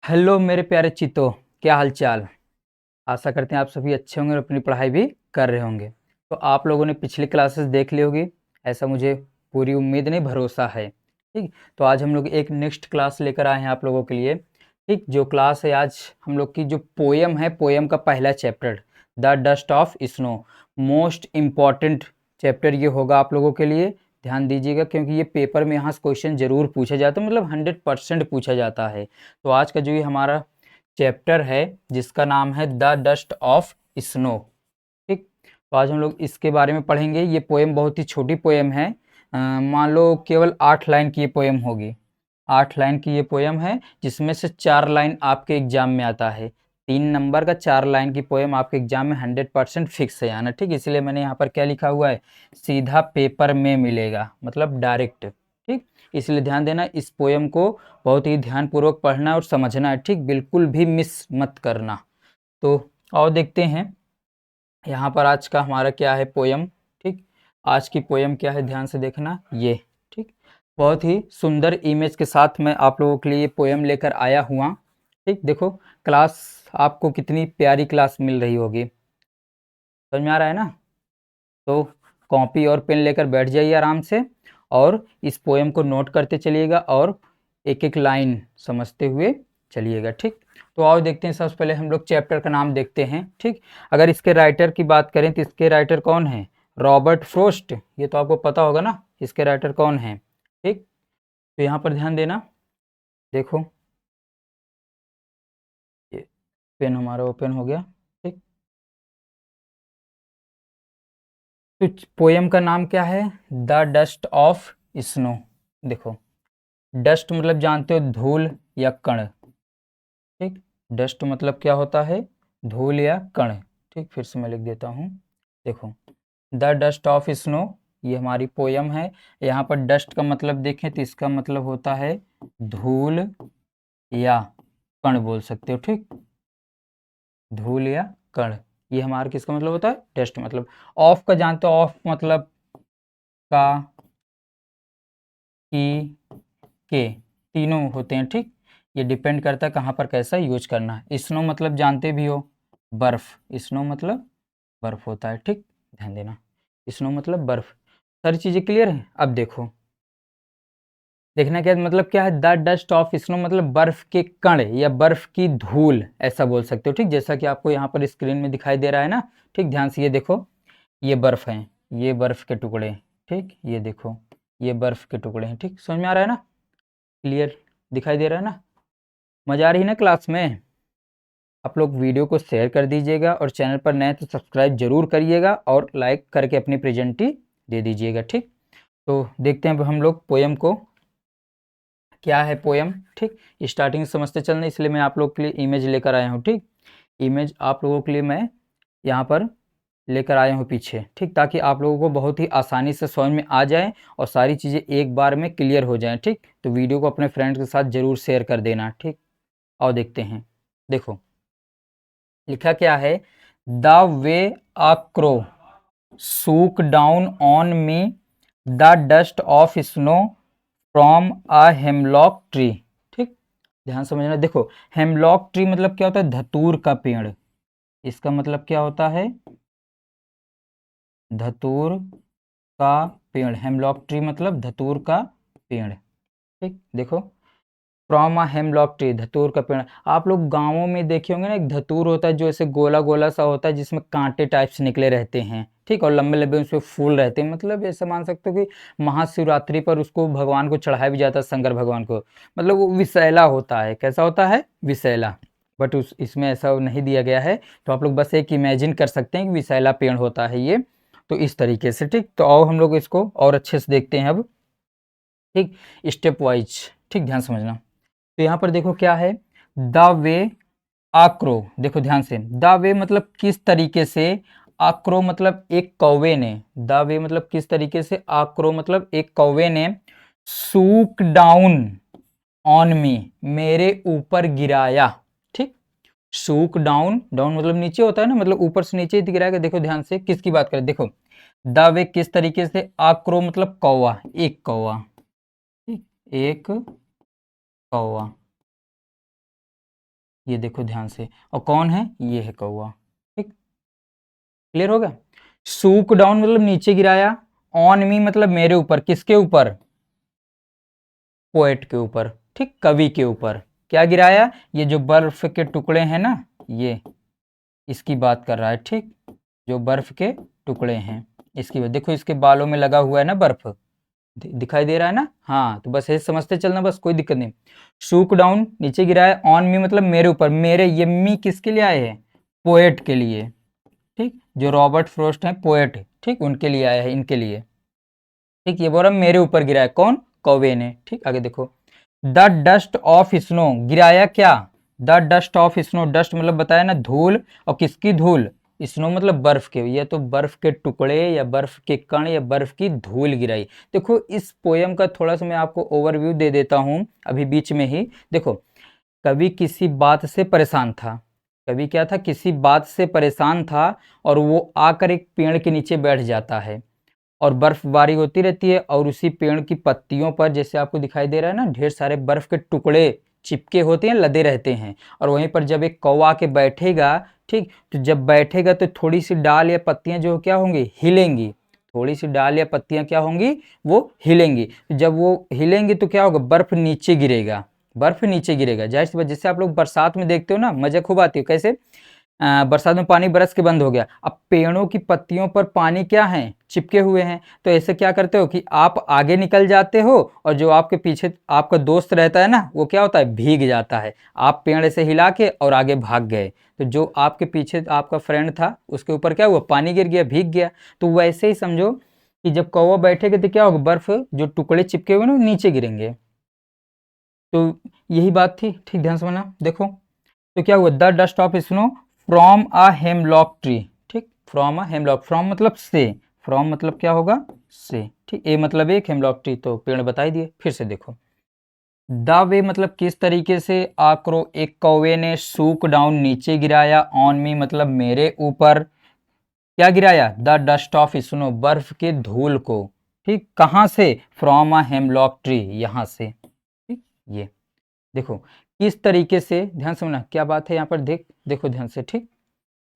Hello मेरे प्यारे चित्तो, क्या हाल चाल। आशा करते हैं आप सभी अच्छे होंगे और अपनी पढ़ाई भी कर रहे होंगे। तो आप लोगों ने पिछली क्लासेस देख ली होगी, ऐसा मुझे पूरी उम्मीद नहीं भरोसा है। ठीक, तो आज हम लोग एक नेक्स्ट क्लास लेकर आए हैं आप लोगों के लिए। ठीक, जो क्लास है आज हम लोग की जो पोयम है, पोयम का पहला chapter the dust of snow. Most important chapter ये होगा आप लोगों के लिए। ध्यान दीजिएगा क्योंकि ये पेपर में यहाँ से क्वेश्चन जरूर पूछा जाता है, मतलब 100% पूछा जाता है। तो आज का जो ये हमारा चैप्टर है जिसका नाम है द डस्ट ऑफ स्नो। ठीक, तो आज हम लोग इसके बारे में पढ़ेंगे। ये पोएम बहुत ही छोटी पोएम है। मान लो केवल 8 लाइन की ये पोएम होगी। 8 लाइन की ये पोएम है जिसमें से 4 लाइन आपके एग्जाम में आता है। 3 नंबर का 4 लाइन की पोएम आपके एग्जाम में 100% फिक्स है आना। ठीक, इसलिए मैंने यहाँ पर क्या लिखा हुआ है, सीधा पेपर में मिलेगा, मतलब डायरेक्ट। ठीक, इसलिए ध्यान देना, इस पोएम को बहुत ही ध्यानपूर्वक पढ़ना और समझना है। ठीक, बिल्कुल भी मिस मत करना। तो और देखते हैं यहाँ पर आज का हमारा क्या है पोयम। ठीक, आज की पोयम क्या है, ध्यान से देखना ये। ठीक, बहुत ही सुंदर इमेज के साथ मैं आप लोगों के लिए पोयम लेकर आया हुआ। ठीक, देखो क्लास आपको कितनी प्यारी क्लास मिल रही होगी, समझ में आ रहा है ना। तो कॉपी और पेन लेकर बैठ जाइए आराम से और इस पोयम को नोट करते चलिएगा और एक एक लाइन समझते हुए चलिएगा। ठीक, तो आओ देखते हैं। सबसे पहले हम लोग चैप्टर का नाम देखते हैं। ठीक, अगर इसके राइटर की बात करें तो इसके राइटर कौन है, रॉबर्ट फ्रोस्ट। ये तो आपको पता होगा ना इसके राइटर कौन है। ठीक, तो यहाँ पर ध्यान देना, देखो ये पेन हमारा ओपन हो गया। ठीक, तो पोयम का नाम क्या है, द डस्ट ऑफ स्नो। देखो डस्ट मतलब जानते हो धूल या कण। ठीक, डस्ट मतलब क्या होता है, धूल या कण। ठीक, फिर से मैं लिख देता हूँ। देखो द डस्ट ऑफ स्नो, ये हमारी पोयम है। यहाँ पर डस्ट का मतलब देखें तो इसका मतलब होता है धूल या कण बोल सकते हो। ठीक, धूल या कण, ये हमारा किसका मतलब होता है, डस्ट। मतलब ऑफ का जानते हो, ऑफ मतलब का, की, के, तीनों होते हैं। ठीक, ये डिपेंड करता है कहाँ पर कैसा यूज करना है। स्नो मतलब जानते भी हो, बर्फ। स्नो मतलब बर्फ होता है। ठीक, ध्यान देना, स्नो मतलब बर्फ। सारी चीजें क्लियर है। अब देखो, देखना क्या मतलब क्या है, द डस्ट ऑफ स्नो मतलब बर्फ के कण या बर्फ की धूल, ऐसा बोल सकते हो। ठीक, जैसा कि आपको यहाँ पर स्क्रीन में दिखाई दे रहा है ना। ठीक, ध्यान से ये देखो, ये बर्फ है, ये बर्फ के टुकड़े। ठीक, ये देखो ये बर्फ के टुकड़े हैं। ठीक, समझ में आ रहा है ना, क्लियर दिखाई दे रहा है ना। मजा आ रही है ना क्लास में। आप लोग वीडियो को शेयर कर दीजिएगा और चैनल पर नए तो सब्सक्राइब जरूर करिएगा और लाइक करके अपनी प्रेजेंटी दे दीजिएगा। ठीक, तो देखते हैं अब हम लोग पोयम को, क्या है पोयम। ठीक, स्टार्टिंग से समझते चलना, इसलिए मैं आप लोग के लिए इमेज लेकर आया हूँ। ठीक, इमेज आप लोगों के लिए मैं यहाँ पर लेकर आया हूँ पीछे। ठीक, ताकि आप लोगों को बहुत ही आसानी से समझ में आ जाए और सारी चीज़ें एक बार में क्लियर हो जाएं। ठीक, तो वीडियो को अपने फ्रेंड्स के साथ जरूर शेयर कर देना। ठीक, और देखते हैं। देखो लिखा क्या है, the way a crow shook down on me the dust of snow from a hemlock tree. ठीक, ध्यान समझना। देखो हेमलॉक ट्री मतलब क्या होता है, धतूर का पेड़। इसका मतलब क्या होता है, धतूर का पेड़। हेमलॉक ट्री मतलब धतूर का पेड़। ठीक, देखो फ्रॉम अ हेमलॉक ट्री, धतूर का पेड़। आप लोग गांवों में देखे होंगे ना, एक धतूर होता है जो ऐसे गोला गोला सा होता है जिसमें कांटे टाइप से निकले रहते हैं। ठीक, और लंबे लंबे उसमें फूल रहते हैं। मतलब ऐसा मान सकते हो कि महाशिवरात्रि पर उसको भगवान को चढ़ाया भी जाता है, शंकर भगवान को। मतलब वो विषैला होता है। कैसा होता है, विषैला। बट उस इसमें ऐसा नहीं दिया गया है, तो आप लोग बस एक इमेजिन कर सकते हैं कि विषैला पेड़ होता है ये। तो इस तरीके से। ठीक, तो आओ हम लोग इसको और अच्छे से देखते हैं अब। ठीक, स्टेप वाइज। ठीक, ध्यान समझना। तो यहाँ पर देखो क्या है, द वे आक्रो। देखो ध्यान से, द वे मतलब किस तरीके से, आक्रो मतलब एक कौवे ने, द वे मतलब किस तरीके से, आक्रो मतलब एक कौवे ने, सूक डाउन ऑन मी मेरे ऊपर गिराया। ठीक, सूक डाउन, डाउन मतलब नीचे होता है ना, मतलब ऊपर से नीचे गिराएगा। देखो ध्यान से किसकी बात करें, देखो द वे किस तरीके से, आक्रो मतलब कौवा, एक कौवा। ठीक, एक कौवा। ये देखो ध्यान से, और कौन है, ये है कौवा। ठीक, क्लियर हो गया। सूक डाउन मतलब नीचे गिराया, ऑन मी मतलब मेरे ऊपर, किसके ऊपर, पोएट के ऊपर, ठीक, कवि के ऊपर। क्या गिराया, ये जो बर्फ के टुकड़े हैं ना, ये इसकी बात कर रहा है, ठीक, जो बर्फ के टुकड़े हैं इसकी बात। देखो इसके बालों में लगा हुआ है ना बर्फ, दिखाई दे रहा है ना, हाँ, तो बस ये समझते चलना, बस कोई दिक्कत नहीं। शूक डाउन नीचे गिरा है, ऑन मी मतलब मेरे ऊपर, मेरे, ये मी किसके लिए आए हैं, पोएट के लिए, ठीक, जो रॉबर्ट फ्रोस्ट हैं पोएट, ठीक, उनके लिए आया है, इनके लिए, ठीक। ये बोल रहा मेरे ऊपर गिरा है, कौन, कौवे ने, ठीक। आगे देखो, द डस्ट ऑफ स्नो, गिराया क्या, the dust of snow, dust मतलब बताया ना धूल, और किसकी धूल, स्नो मतलब बर्फ के, या तो बर्फ के टुकड़े या बर्फ के कण या बर्फ की धूल गिराई। देखो इस पोयम का थोड़ा सा मैं आपको ओवरव्यू दे देता हूं अभी बीच में ही। देखो, कवि किसी बात से परेशान था, कवि क्या था, किसी बात से परेशान था, और वो आकर एक पेड़ के नीचे बैठ जाता है, और बर्फबारी होती रहती है, और उसी पेड़ की पत्तियों पर, जैसे आपको दिखाई दे रहा है ना, ढेर सारे बर्फ के टुकड़े चिपके होते हैं, लदे रहते हैं, और वहीं पर जब एक कौवा आके बैठेगा, ठीक, तो जब बैठेगा तो थोड़ी सी डाल या पत्तियां जो क्या होंगी, हिलेंगी, थोड़ी सी डाल या पत्तियां क्या होंगी, वो हिलेंगी। जब वो हिलेंगी तो क्या होगा, बर्फ नीचे गिरेगा, बर्फ नीचे गिरेगा, जाहिर सी बात, जैसे आप लोग बरसात में देखते हो ना, मजा खूब आती है, कैसे, बरसात में पानी बरस के बंद हो गया, अब पेड़ों की पत्तियों पर पानी क्या है, चिपके हुए हैं, तो ऐसे क्या करते हो कि आप आगे निकल जाते हो, और जो आपके पीछे आपका दोस्त रहता है ना, वो क्या होता है, भीग जाता है, आप पेड़ से हिला के और आगे भाग गए, तो जो आपके पीछे आपका फ्रेंड था उसके ऊपर क्या हुआ, पानी गिर गया, भीग गया। तो वैसे ही समझो कि जब कौवा बैठेगा तो क्या होगा, बर्फ जो टुकड़े चिपके हुए ना नीचे गिरेंगे। तो यही बात थी, ठीक, ध्यान से सुनना। देखो, तो क्या हुआ, the dust of snow from a hemlock tree, ठीक, फ्रॉम अ हेमलॉक, फ्रॉम मतलब से, फ्रॉम मतलब क्या होगा, से, ठीक, ए मतलब एक, हेमलॉक ट्री तो पेड़ बता ही दिए। फिर से देखो, द वे मतलब किस तरीके से, आक्रो एक कौवे ने, सूक डाउन नीचे गिराया, ऑन मी मतलब मेरे ऊपर, क्या गिराया, द डस्ट ऑफ स्नो बर्फ के धूल को, ठीक, कहाँ से, फ्रॉम अ हेमलॉक ट्री, यहाँ से, ठीक। ये देखो किस तरीके से, ध्यान सुनना क्या बात है यहाँ पर, देखो ध्यान से, ठीक,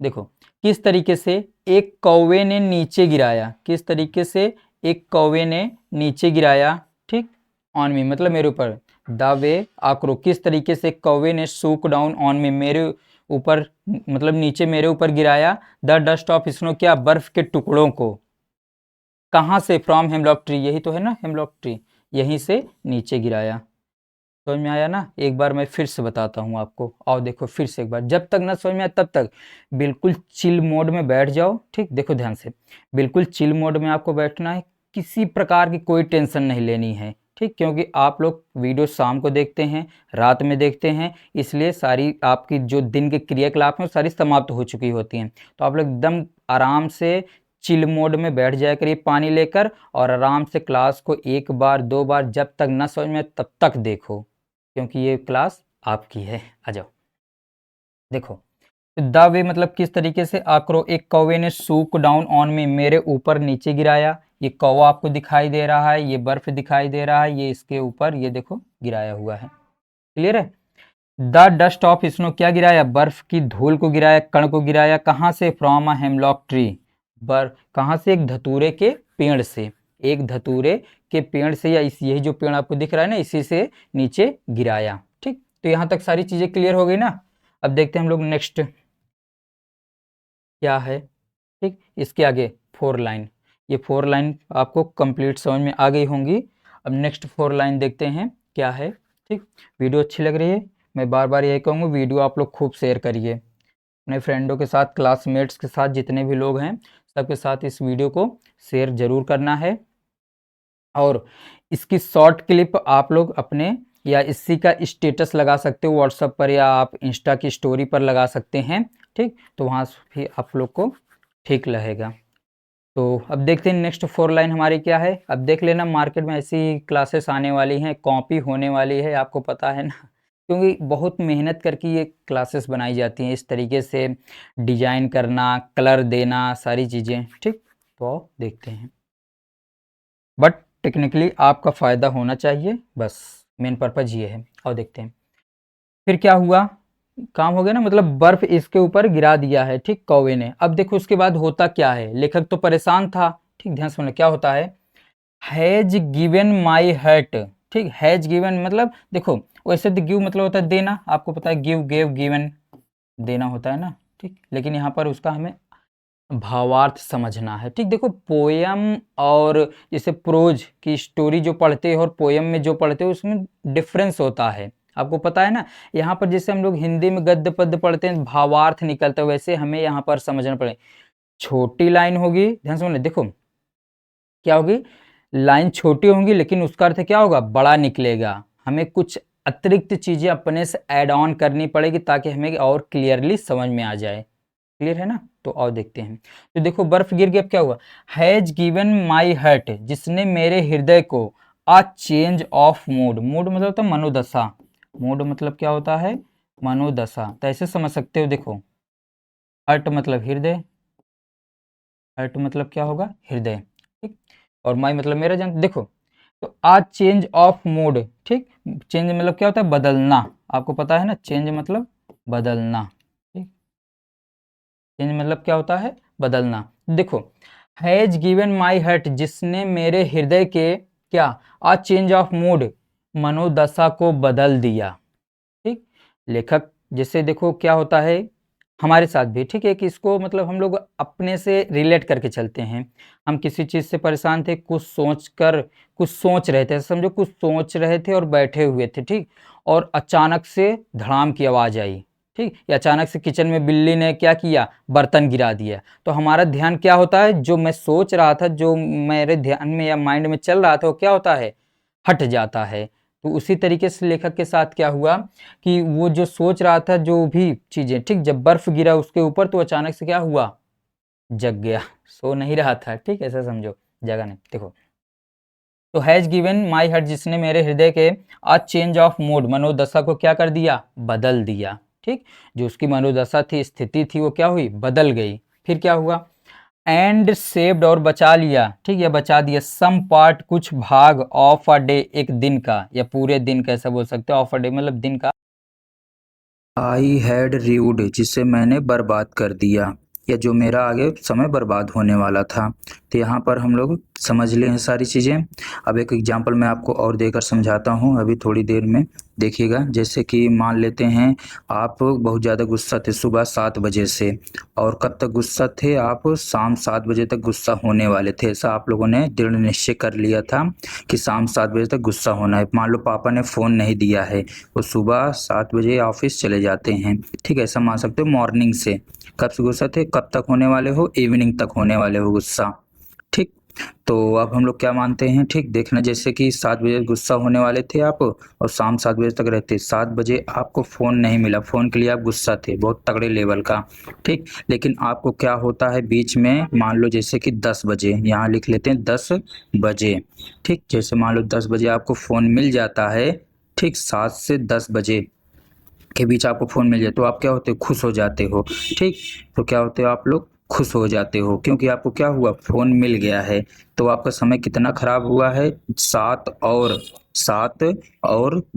देखो किस तरीके से एक कौवे ने नीचे गिराया, किस तरीके से एक कौवे ने नीचे गिराया, ठीक, ऑन मी मतलब मेरे ऊपर, द वे आक्रो किस तरीके से कौवे ने सूक डाउन ऑन मी मेरे ऊपर मतलब नीचे मेरे ऊपर गिराया, द डस्ट ऑफ स्नो क्या, बर्फ के टुकड़ों को, कहाँ से, फ्रॉम हेमलॉक ट्री, यही तो है ना हेमलॉक ट्री, यहीं से नीचे गिराया। समझ में आया ना, एक बार मैं फिर से बताता हूँ आपको, और देखो फिर से एक बार, जब तक ना समझ में आए तब तक बिल्कुल चिल मोड में बैठ जाओ, ठीक, देखो ध्यान से, बिल्कुल चिल मोड में आपको बैठना है, किसी प्रकार की कोई टेंशन नहीं लेनी है, ठीक, क्योंकि आप लोग वीडियो शाम को देखते हैं, रात में देखते हैं, इसलिए सारी आपकी जो दिन के क्रियाकलाप हैं वो सारी समाप्त हो चुकी होती हैं, तो आप लोग एकदम आराम से चिल मोड में बैठ जाया करिए पानी लेकर, और आराम से क्लास को एक बार दो बार जब तक ना समझ में तब तक देखो, क्योंकि ये क्लास आपकी है। आ जाओ, देखो, द वे मतलब किस तरीके से, आक्रो एक कौवे ने सूक डाउन ऑन में मेरे ऊपर नीचे गिराया, ये कौवा आपको दिखाई दे रहा है, ये बर्फ दिखाई दे रहा है, ये इसके ऊपर ये देखो गिराया हुआ है, क्लियर है। द डस्ट ऑफ स्नो क्या गिराया, बर्फ की धूल को गिराया, कण को गिराया, कहाँ से, फ्रॉम अ हेमलॉक ट्री, कहाँ से, एक धतूरे के पेड़ से, एक धतूरे के पेड़ से, या इस यही जो पेड़ आपको दिख रहा है ना, इसी से नीचे गिराया, ठीक। तो यहाँ तक सारी चीजें क्लियर हो गई ना। अब देखते हैं हम लोग नेक्स्ट क्या है, ठीक, इसके आगे फोर लाइन, ये फोर लाइन आपको कंप्लीट समझ में आ गई होंगी। अब नेक्स्ट फोर लाइन देखते हैं क्या है, ठीक। वीडियो अच्छी लग रही है, मैं बार बार यही कहूँगा, वीडियो आप लोग खूब शेयर करिए अपने फ्रेंडों के साथ, क्लासमेट्स के साथ, जितने भी लोग हैं सबके साथ इस वीडियो को शेयर जरूर करना है। और इसकी शॉर्ट क्लिप आप लोग अपने, या इसी का स्टेटस लगा सकते हो व्हाट्सएप पर, या आप इंस्टा की स्टोरी पर लगा सकते हैं, ठीक, तो वहाँ भी आप लोग को ठीक रहेगा। तो अब देखते हैं नेक्स्ट फोर लाइन हमारी क्या है। अब देख लेना, मार्केट में ऐसी क्लासेस आने वाली हैं, कॉपी होने वाली है, आपको पता है ना, क्योंकि बहुत मेहनत करके ये क्लासेस बनाई जाती हैं, इस तरीके से डिजाइन करना, कलर देना, सारी चीज़ें, ठीक। तो देखते हैं, बट टेक्निकली आपका फ़ायदा होना चाहिए, बस मेन पर्पज़ ये है। और देखते हैं फिर क्या हुआ, काम हो गया ना, मतलब बर्फ इसके ऊपर गिरा दिया है, ठीक, कौवे ने। अब देखो उसके बाद होता क्या है, लेखक तो परेशान था, ठीक, ध्यान से सुनना क्या होता है। हैज गिवन माई हर्ट, ठीक, हैज गिवन मतलब देखो, वैसे तो गिव मतलब होता है देना, आपको पता है, गिव, गेव, गिवन देना होता है ना, ठीक, लेकिन यहाँ पर उसका हमें भावार्थ समझना है, ठीक। देखो पोयम और जैसे प्रोज की स्टोरी जो पढ़ते हो और पोयम में जो पढ़ते हो उसमें डिफरेंस होता है, आपको पता है ना। यहाँ पर जैसे हम लोग हिंदी में गद्य पद्य पढ़ते हैं भावार्थ निकलता है, वैसे हमें यहाँ पर समझना पड़े। छोटी लाइन होगी, ध्यान से सुनिए, देखो क्या होगी, लाइन छोटी होंगी लेकिन उसका अर्थ क्या होगा, बड़ा निकलेगा। हमें कुछ अतिरिक्त चीजें अपने से ऐड ऑन करनी पड़ेगी ताकि हमें और क्लियरली समझ में आ जाए। क्लियर है ना, तो और देखते हैं। तो देखो बर्फ गिर गई, अब क्या हुआ, हैज गिवन माई हर्ट, जिसने मेरे हृदय को a change of mood, mood मतलब होता है मनोदशा, मूड मतलब क्या होता है, मनोदशा, तो ऐसे समझ सकते हो। देखो हर्ट मतलब हृदय, हर्ट मतलब क्या होगा, हृदय, ठीक, और माई मतलब मेरा जान, देखो तो आज चेंज ऑफ मूड, ठीक, चेंज मतलब क्या होता है, बदलना, आपको पता है ना, चेंज मतलब बदलना, ठीक, चेंज मतलब क्या होता है, बदलना। देखो हैज गिवन माई हर्ट, जिसने मेरे हृदय के क्या, आ चेंज ऑफ मूड, मनोदशा को बदल दिया, ठीक। लेखक जैसे देखो क्या होता है हमारे साथ भी, ठीक है, कि इसको मतलब हम लोग अपने से रिलेट करके चलते हैं। हम किसी चीज़ से परेशान थे, कुछ सोच कर, कुछ सोच रहे थे, समझो कुछ सोच रहे थे और बैठे हुए थे, ठीक, और अचानक से धड़ाम की आवाज़ आई, ठीक, या अचानक से किचन में बिल्ली ने क्या किया, बर्तन गिरा दिया, तो हमारा ध्यान क्या होता है, जो मैं सोच रहा था, जो मेरे ध्यान में या माइंड में चल रहा था, वो क्या होता है, हट जाता है। तो उसी तरीके से लेखक के साथ क्या हुआ कि वो जो सोच रहा था जो भी चीजें, ठीक, जब बर्फ गिरा उसके ऊपर तो अचानक से क्या हुआ, जग गया, सो नहीं रहा था, ठीक, ऐसा समझो, जगा नहीं। देखो तो हैज गिवन माई हार्ट, जिसने मेरे हृदय के आज चेंज ऑफ मूड, मनोदशा को क्या कर दिया, बदल दिया, ठीक, जो उसकी मनोदशा थी, स्थिति थी, वो क्या हुई, बदल गई। फिर क्या हुआ, एंड सेव्ड और बचा लिया, ठीक, या बचा दिया, सम पार्ट कुछ भाग, ऑफ अ डे एक दिन का, या पूरे दिन का ऐसा बोल सकते हो, ऑफ अ डे मतलब दिन का। आई हैड रीव्ड, जिसे मैंने बर्बाद कर दिया, या जो मेरा आगे समय बर्बाद होने वाला था। तो यहाँ पर हम लोग समझ लिए हैं सारी चीज़ें। अब एक एग्जांपल मैं आपको और देकर समझाता हूँ अभी थोड़ी देर में, देखिएगा। जैसे कि मान लेते हैं आप बहुत ज़्यादा गुस्सा थे सुबह 7 बजे से, और कब तक गुस्सा थे आप, शाम 7 बजे तक गुस्सा होने वाले थे। ऐसा आप लोगों ने दृढ़ निश्चय कर लिया था कि शाम 7 बजे तक गुस्सा होना है। मान लो पापा ने फ़ोन नहीं दिया है, वो सुबह 7 बजे ऑफिस चले जाते हैं, ठीक है, ऐसा मान सकते हो मॉर्निंग से। कब से गुस्सा थे, कब तक होने वाले हो, इवनिंग तक होने वाले हो गुस्सा, ठीक। तो अब हम लोग क्या मानते हैं, ठीक, देखना, जैसे कि 7 बजे गुस्सा होने वाले थे आप, और शाम 7 बजे तक रहते, 7 बजे आपको फ़ोन नहीं मिला, फ़ोन के लिए आप गुस्सा थे बहुत तगड़े लेवल का, ठीक। लेकिन आपको क्या होता है बीच में, मान लो जैसे कि 10 बजे, यहाँ लिख लेते हैं 10 बजे, ठीक, जैसे मान लो 10 बजे आपको फ़ोन मिल जाता है, ठीक, 7 से 10 बजे के बीच आपको फ़ोन मिल जाए तो आप क्या होते हो, खुश हो जाते हो, ठीक। तो क्या होते हो आप लोग, खुश हो जाते हो, क्योंकि आपको क्या हुआ, फ़ोन मिल गया है। तो आपका समय कितना खराब हुआ है, 7 और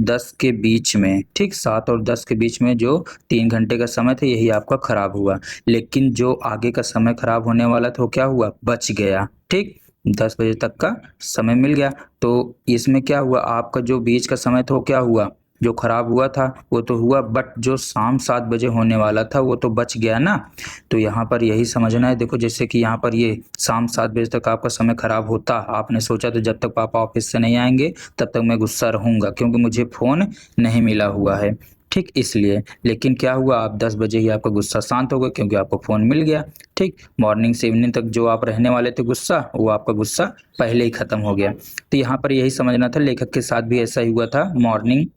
10 के बीच में, ठीक, 7 और 10 के बीच में जो 3 घंटे का समय था यही आपका खराब हुआ। लेकिन जो आगे का समय खराब होने वाला था वो क्या हुआ, बच गया, ठीक, 10 बजे तक का समय मिल गया। तो इसमें क्या हुआ, आपका जो बीच का समय था वो क्या हुआ, जो खराब हुआ था वो तो हुआ, बट जो शाम 7 बजे होने वाला था वो तो बच गया ना। तो यहाँ पर यही समझना है। देखो जैसे कि यहाँ पर ये शाम 7 बजे तक आपका समय खराब होता, आपने सोचा तो जब तक पापा ऑफिस से नहीं आएंगे तब तक मैं गुस्सा रहूंगा क्योंकि मुझे फ़ोन नहीं मिला हुआ है, ठीक, इसलिए। लेकिन क्या हुआ, आप 10 बजे ही आपका गुस्सा शांत हो गया क्योंकि आपको फ़ोन मिल गया, ठीक। मॉर्निंग से इवनिंग तक जो आप रहने वाले थे गुस्सा, वो आपका गुस्सा पहले ही ख़त्म हो गया। तो यहाँ पर यही समझना था, लेखक के साथ भी ऐसा ही हुआ था, मॉर्निंग,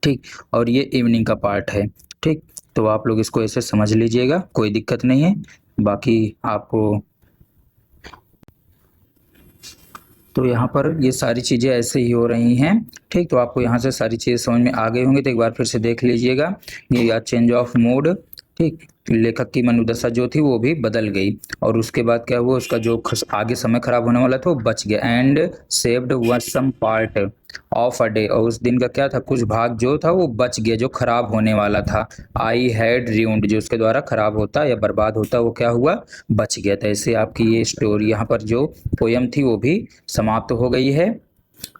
ठीक, और ये इवनिंग का पार्ट है, ठीक। तो आप लोग इसको ऐसे समझ लीजिएगा, कोई दिक्कत नहीं है। बाकी आपको तो यहाँ पर ये सारी चीज़ें ऐसे ही हो रही हैं, ठीक। तो आपको यहाँ से सारी चीज़ें समझ में आ गई होंगी, तो एक बार फिर से देख लीजिएगा। ये या चेंज ऑफ मूड, ठीक, लेखक की मनोदशा जो थी वो भी बदल गई और उसके बाद क्या हुआ, उसका जो आगे समय खराब होने वाला था वो बच गया। And saved was some part of a day, और उस दिन का क्या था, कुछ भाग जो था वो बच गया जो खराब होने वाला था। आई हैड ruined, जो उसके द्वारा खराब होता या बर्बाद होता वो क्या हुआ, बच गया। तो ऐसे आपकी ये स्टोरी यहाँ पर जो पोयम थी वो भी समाप्त हो गई है।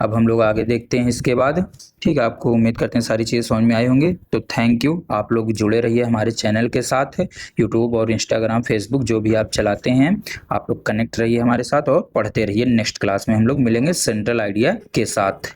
अब हम लोग आगे देखते हैं इसके बाद। ठीक है, आपको उम्मीद करते हैं सारी चीज़ें समझ में आई होंगी। तो थैंक यू, आप लोग जुड़े रहिए हमारे चैनल के साथ। यूट्यूब और इंस्टाग्राम, फेसबुक जो भी आप चलाते हैं, आप लोग कनेक्ट रहिए हमारे साथ और पढ़ते रहिए। नेक्स्ट क्लास में हम लोग मिलेंगे सेंट्रल आइडिया के साथ।